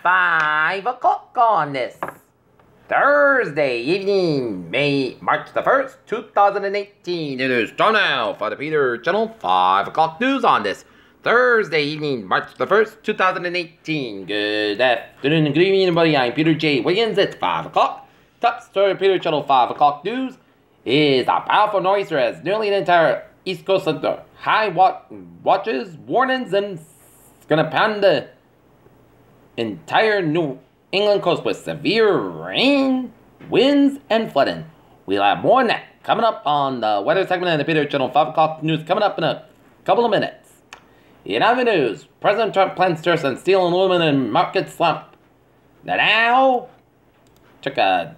5 o'clock on this Thursday evening, March the 1st, 2018. It is time now for the Peter Channel 5 o'clock news on this Thursday evening, March the 1st, 2018. Good afternoon and good evening, everybody. I'm Peter J. Wiggins. It's 5 o'clock. Top story of Peter Channel 5 o'clock news is a powerful nor'easter as nearly the entire East Coast under high watches, warnings, and it's gonna pound the entire New England coast with severe rain, winds, and flooding. We'll have more on that coming up on the weather segment of the Peter Channel 5 o'clock news coming up in a couple of minutes. In other news, President Trump plans to send steel and aluminum market slump. The Dow took a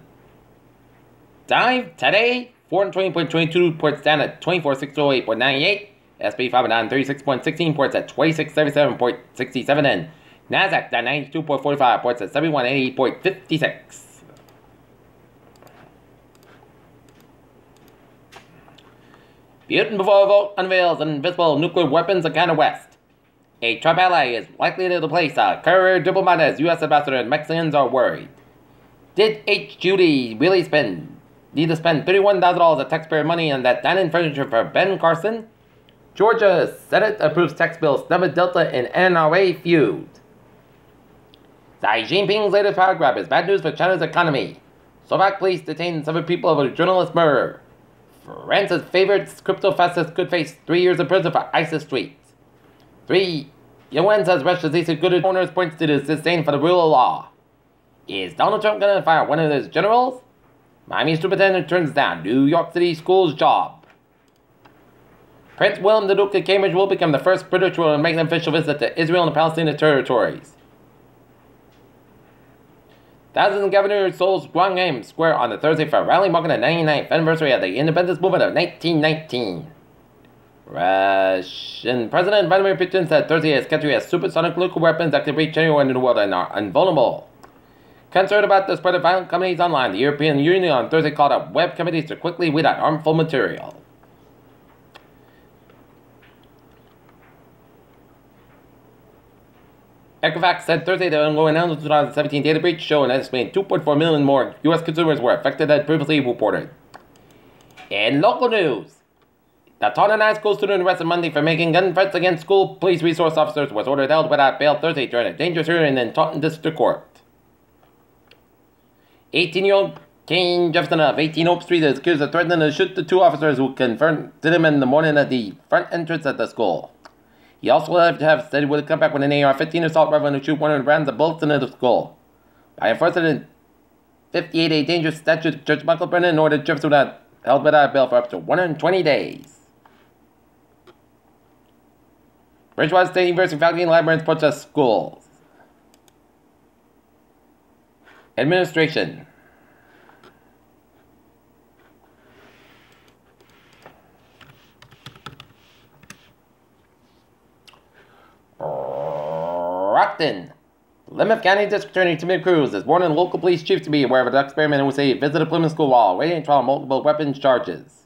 dive today. 420.22 points down at 24,608.98. S&P 500 down 36.16 points at 2677.67. And NASDAQ down 92.45 points at 7180.56. Putin before a vote unveils invisible nuclear weapons in Canada West. A Trump ally is likely to replace a career diplomat as U.S. ambassador and Mexicans are worried. Did H. Judy really need to spend $31,000 of taxpayer money on that dining furniture for Ben Carson? Georgia Senate approves tax bill snub Delta in NRA feud. Xi Jinping's latest power grab is bad news for China's economy. Slovak police detained 7 people over a journalist murder. France's favorite crypto fascist could face 3 years in prison for ISIS tweets. 3. UN says Russia's least good owners points to the disdain for the rule of law. Is Donald Trump going to fire one of his generals? Miami superintendent turns down New York City school's job. Prince William the Duke of Cambridge will become the first British ruler to make an official visit to Israel and the Palestinian territories. Thousands of governors Seoul's Gwangham Square on the Thursday for a rally marking the 99th anniversary of the independence movement of 1919. Russian President Vladimir Putin said Thursday his country has supersonic nuclear weapons that can reach anywhere in the world and are invulnerable. Concerned about the spread of violent companies online, the European Union on Thursday called up web committees to quickly weed out harmful material. Equifax said Thursday the ongoing 2017 data breach showed an estimated 2.4 million more U.S. consumers were affected than previously reported. In local news, the Taunton High School student arrested Monday for making gun threats against school police resource officers was ordered held without bail Thursday during a dangerous hearing in Taunton District Court. 18-year-old Kane Jefferson of 18 Oak Street is accused of threatening to shoot the 2 officers who confronted him in the morning at the front entrance at the school. He also alleged to have said he would come back with an AR-15 assault rifle and shoot one of the rounds of bullets into the school. By enforcing in 58 a dangerous statute, Judge Michael Brennan ordered Jefferson held without bail for up to 120 days. Bridgewater State University faculty and librarians protest schools. Administration. Rockton. Plymouth County District Attorney Timothy Cruz is warning local police chiefs to be aware of an experiment who say he visited Plymouth School while awaiting trial on multiple weapons charges.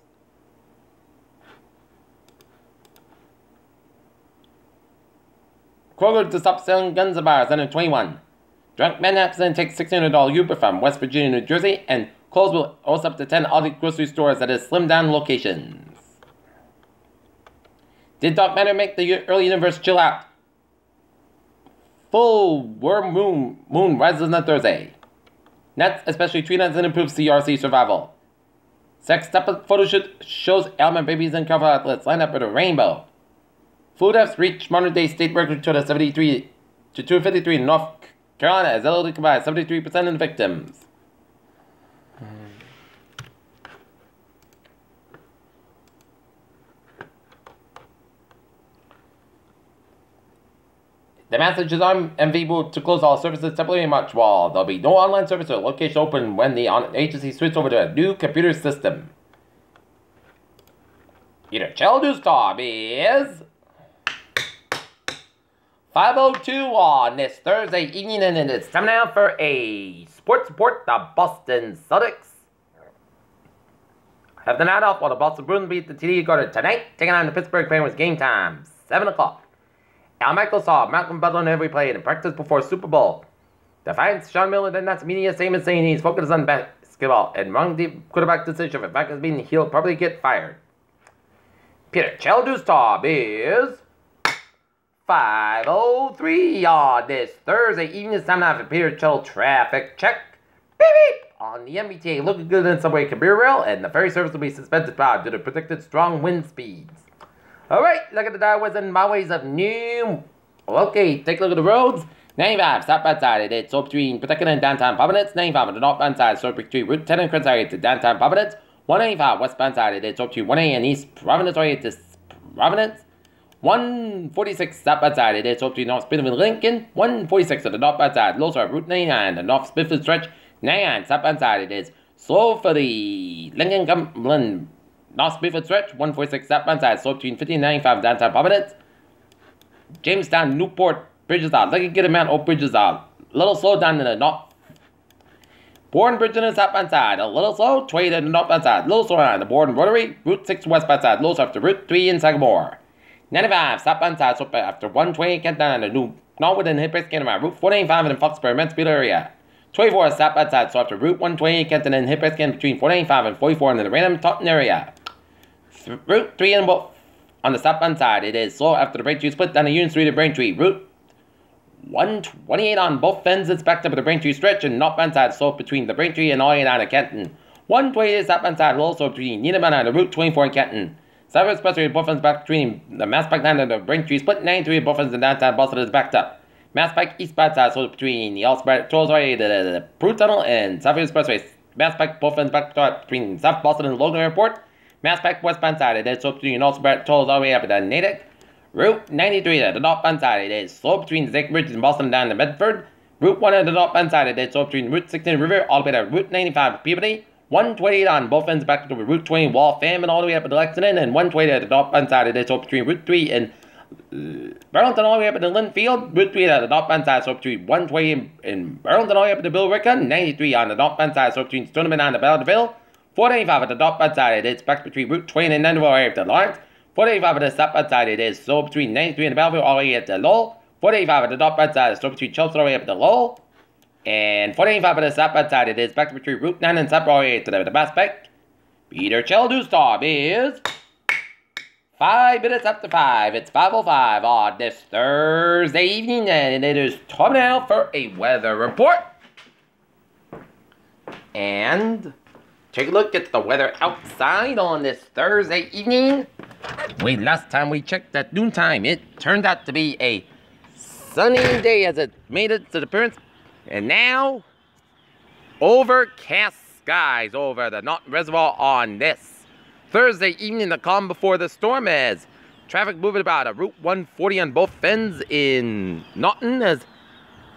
Kroger to stop selling guns at bars under 21. Drunk men accident takes $600 Uber from West Virginia, New Jersey, and Kohl's will host up to 10 Aldi grocery stores at his slimmed-down locations. Did dark matter make the early universe chill out? Full worm moon rises on Thursday. Nets, especially tree nuts, and improves CRC survival. Sex step photo shoot shows almond babies and cover athletes line up with a rainbow. Food deaths reach modern-day state record to 73 to 253 in North Carolina as elderly combined 73% of the victims. The Massachusetts MV moved to close all services temporarily in March, while there'll be no online service or location open when the agency switches over to a new computer system. Peter Channel News Time is 5:02 on this Thursday evening, and it's time now for a sports report. The Boston Celtics have the night off while the Boston Bruins beat the TD Garden tonight, taking on the Pittsburgh Penguins. Game time, 7 o'clock. Al Michaels saw Malcolm Butler in every play in practice before Super Bowl. Defiance, Sean Miller, then that's media, same as saying he's focused on basketball. And wrong deep quarterback decision. If back is being he'll probably get fired. Peter Cheldu's top is 5:03 on this Thursday evening. It's time now for Peter Chell traffic check. Beep beep! On the MBTA, looking good in subway Kabir Rail, and the ferry service will be suspended due to predicted strong wind speeds. Alright, look at the highways and byways of New. Okay, take a look at the roads. 95, southbound side, it's so between Pawtucket and downtown Providence. 95 on the northbound side, so between Route 10 and Crenshaw to downtown Providence. 185 westbound side, it's up to 1A and East Providence, or to Providence. 146 southbound side, it's up to North Smithfield and Lincoln. 146 on the northbound side, low side Route 99, the North Smithfield stretch. 99 southbound side, it is slow for the Lincoln Cumberland North Smithfield stretch. 146 southbound side, so between 50 and 95 downtown Providence. Jamestown, Newport, Bridges out. Look at get amount of bridges out. A little slow down in the north. Borden Bridge on the southbound side. A little slow. Tway to the northbound side. A little slow on the Borden Rotary. Route 6 westbound side. Low after Route 3 in Sagamore. 95 southbound side. So after 120 Kent down the new Norwood and Hippies Kent around Route 495 in the Foxborough Mansfield area. 24 southbound side. So after Route 120 Kenton and Hippies Kent between 495 and 44 in the Random Taunton area. Route 3 in on the southbound side. It is slow after the Braintree split down the Union Street to Braintree. Route 128 on both ends. It's backed up at the Braintree stretch and northbound side slope between the Braintree and all the way down to Kenton. 128 southbound side also between Needham and the Route 24 in Kenton. Southern Expressway both ends back between the Mass Pike down to the Braintree split. 93 both ends in downtown Boston is backed up. Mass Pike eastbound side so between the Allspread Tolls Way to the Prue Tunnel and Southern Expressway. Mass Pike both ends backed up between South Boston and Logan Airport. Mass Pike westbound side it is so between Allspread Tolls all the way up to Natick. Route 93 at the northbound side, it is slow between the Zake Bridge and Boston down to Bedford. Route 1 at the northbound side, it is slow between Route 16 River all the way to Route 95 Peabody. 128 on both ends back to Route 20 Waltham and all the way up to Lexington. And 128 at the northbound side, it is slow between Route 3 and Burlington all the way up to Linfield. Route 3 at the northbound side, so between 120 and Burlington all the way up to Bill Rickon. 93 on the northbound side, so between Stoneman and Belleville. 495 at the northbound side, it is back between Route 20 and 94 all the way up to Lawrence. 485 at the southbound side, it is so between 93 and Belleville all the way up to Lowell. 485 at the northbound side, so between Chelsea all the way up to Lowell. And 485 at the southbound side, it is back between Route 9 and South all the way to the Prospect. Peter Cheldu's stop is 5 minutes after 5. It's 5:05 on this Thursday evening, and it is time now for a weather report. And take a look at the weather outside on this Thursday evening. Last time we checked at noontime, it turned out to be a sunny day as it made its appearance. And now, overcast skies over the Norton Reservoir on this Thursday evening, the calm before the storm as traffic moving about a Route 140 on both ends in Norton as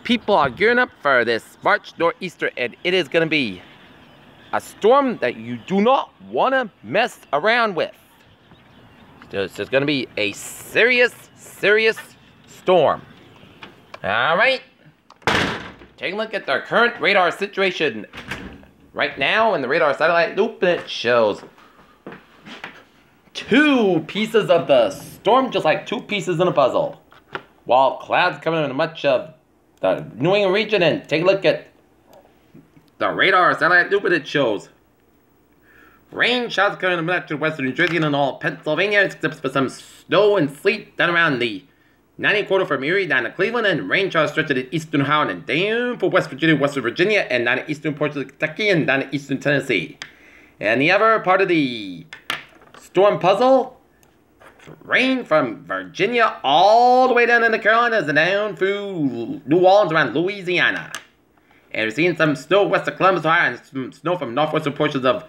people are gearing up for this March nor'easter, and it is going to be a storm that you do not want to mess around with. This is going to be a serious storm. All right. Take a look at the current radar situation right now in the radar satellite loop. It shows two pieces of the storm, just like two pieces in a puzzle. While clouds coming in much of the New England region, and take a look at the radar satellite loop, it shows rain showers coming much to western New Jersey and all Pennsylvania, except for some snow and sleet down around the 90 quarter from Erie down to Cleveland, and rain showers stretching to eastern Ohio and down for West Virginia, Western Virginia, and down to eastern portions of Kentucky and down to eastern Tennessee. And the other part of the storm puzzle, rain from Virginia all the way down into the Carolinas and down through New Orleans around Louisiana. And we're seeing some snow west of Columbus, Ohio, and some snow from northwestern portions of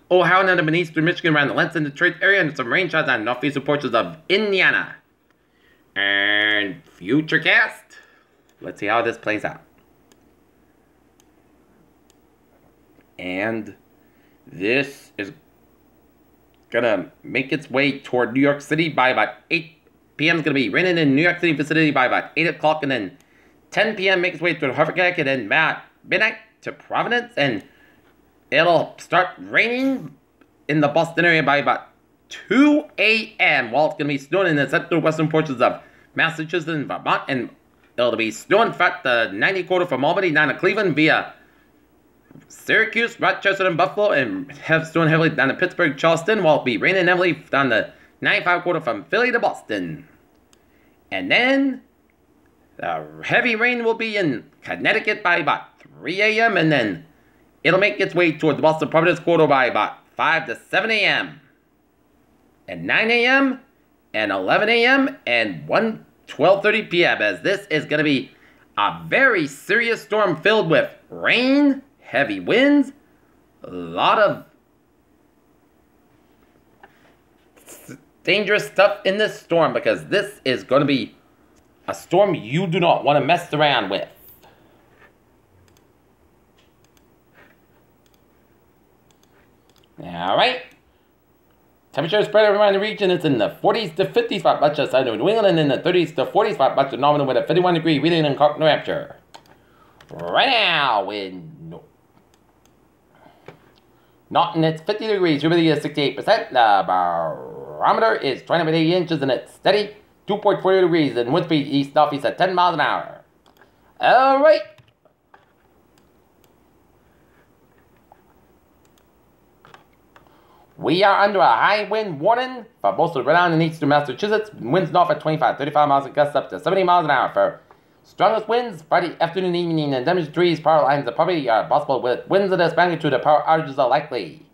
Ohio and under eastern Michigan around the Lansing, Detroit area, and some rain showers on northeastern portions of Indiana. And futurecast, let's see how this plays out. And this is gonna make its way toward New York City by about 8 p.m. It's gonna be raining in New York City vicinity by about 8 o'clock, and then 10 p.m. make its way to Hartford, Connecticut, and then about midnight to Providence, and it'll start raining in the Boston area by about 2 a.m. while it's going to be snowing in the central western portions of Massachusetts and Vermont and It'll be snowing throughout the 90 quarter from Albany down to Cleveland via Syracuse, Rochester, and Buffalo, and snowing heavily down to Pittsburgh, Charleston, while it'll be raining heavily down the 95 quarter from Philly to Boston. And then the heavy rain will be in Connecticut by about 3 a.m. and then it'll make its way toward the Boston Providence quarter by about 5 to 7 a.m. and 9 a.m. and 11 a.m. and 12:30 p.m. as this is going to be a very serious storm filled with rain, heavy winds, a lot of dangerous stuff in this storm because this is going to be a storm you do not want to mess around with. Alright. Temperature spread around the region is in the 40s to 50s for much of southern New England and in the 30s to 40s for much of Northern with a 51 degree reading in New Hampshire. Right now in Norton it's 50 degrees, humidity is 68%, the barometer is 20.80 inches and it's steady, 2.40 degrees and wind speed east northeast at 10 miles an hour. Alright. We are under a high wind warning for most of Rhode Island and eastern Massachusetts. Winds north at 25-35 miles and gusts up to 70 miles an hour for strongest winds Friday afternoon, evening, and damage trees. Power lines are probably possible with winds of this magnitude. The power outages are likely.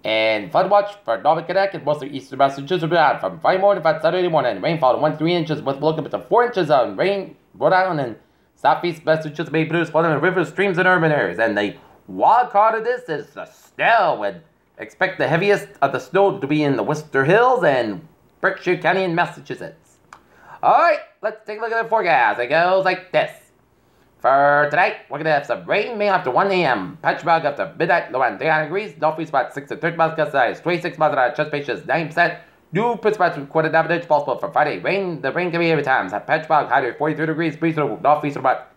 And flood watch for Northern Connecticut, most of eastern Massachusetts, Rhode Island from Friday morning to Saturday morning. Rainfall of 1 to 3 inches with looking up to 4 inches of rain. Rhode Island and southeast Massachusetts may produce flooding in rivers, streams, and urban areas. And the wild card of this is the snow. With expect the heaviest of the snow to be in the Worcester Hills and Berkshire County in Massachusetts. Alright, let's take a look at the forecast. It goes like this. For tonight, we're going to have some rain, mainly after 1 a.m. Patch fog after midnight, low around 39 degrees. Northeast about 6 to 30 miles gust size, 26 miles an hour, chest patches 9%. New Pittsburgh recorded average possible for Friday. The rain can be every time. Patch fog, high to 43 degrees, breeze to northeast about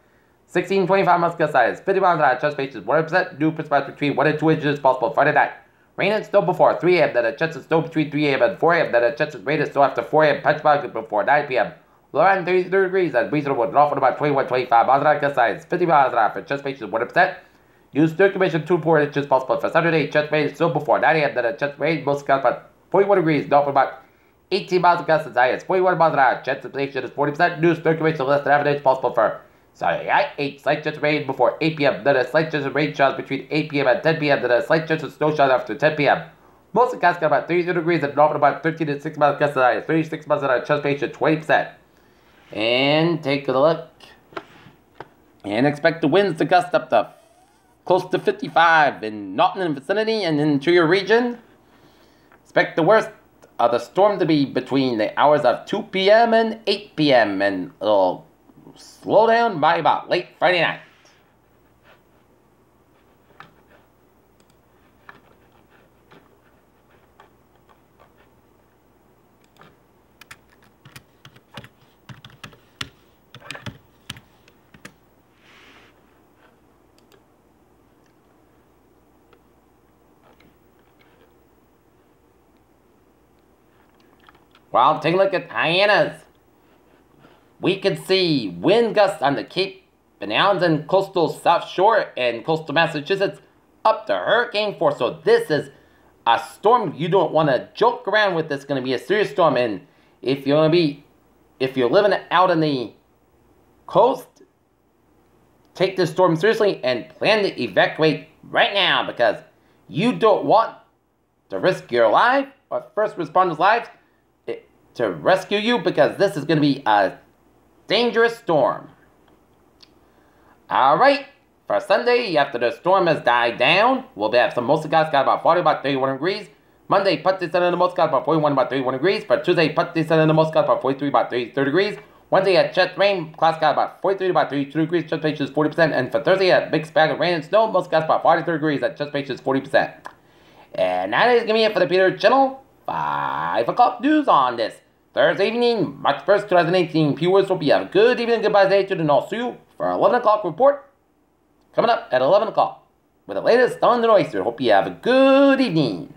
16, 25 miles gust size, 50 miles an hour, chest patches 100%. New Pittsburgh between 1 and 2 inches possible Friday night. Rain and snow before 3 a.m. Then a chance of snow between 3 a.m. and 4 a.m. Then a chance of rain and snow after 4 a.m. Patch fog before 9 p.m. Low around 33 degrees and breeze to north at about 21, 25 miles an hour gust size, 50 miles an hour for chest patches 100%. Use circulation 2 to 4 inches possible for Saturday. Chest rain and snow before 9 a.m. Then a chance of rain most scouts about 41 degrees north at about 18 miles of gust size, 41 miles an hour. Chance of precipitation is 40%. New circulation less than average possible for Saturday. 8 slight chance of rain before 8 p.m. Then a slight chance of rain showers between 8 p.m. and 10 p.m. Then a slight chance of snow showers after 10 p.m. Most of the got about 32 degrees and north at about 13 to 6 miles gust size, 36 miles an hour. Chest patient 20%. And take a look. And expect the winds to gust up to close to 55 in Norton and vicinity and into your region. Expect the worst of the storm to be between the hours of 2 p.m. and 8 p.m. and it'll slow down by about late Friday night. Well, take a look at Hyannis. We can see wind gusts on the Cape and Islands and coastal South Shore and coastal Massachusetts up to hurricane force. So this is a storm you don't want to joke around with. It's going to be a serious storm. And if you're living out on the coast, take this storm seriously and plan to evacuate right now because you don't want to risk your life or first responders' lives to rescue you because this is going to be a dangerous storm. Alright, for Sunday, after the storm has died down, we'll have some most of guys got about 40, about 31 degrees. Monday, Putty Center in the most got about 41, about 31 degrees. For Tuesday, Putty Center in the most got about 43, about 33 degrees. Wednesday at Chet Rain, class got about 43, about 32 degrees. Chest patches 40%. And for Thursday at Big Spag of Rain and Snow, most got about 43 degrees at chest patches 40%. And that is going to be it for the Peter Channel 5 o'clock news on this Thursday evening, March 1st, 2018. Viewers, hope you have a good evening. Goodbye day to the North Sioux for 11 o'clock report. Coming up at 11 o'clock with the latest on the Oyster. Hope you have a good evening.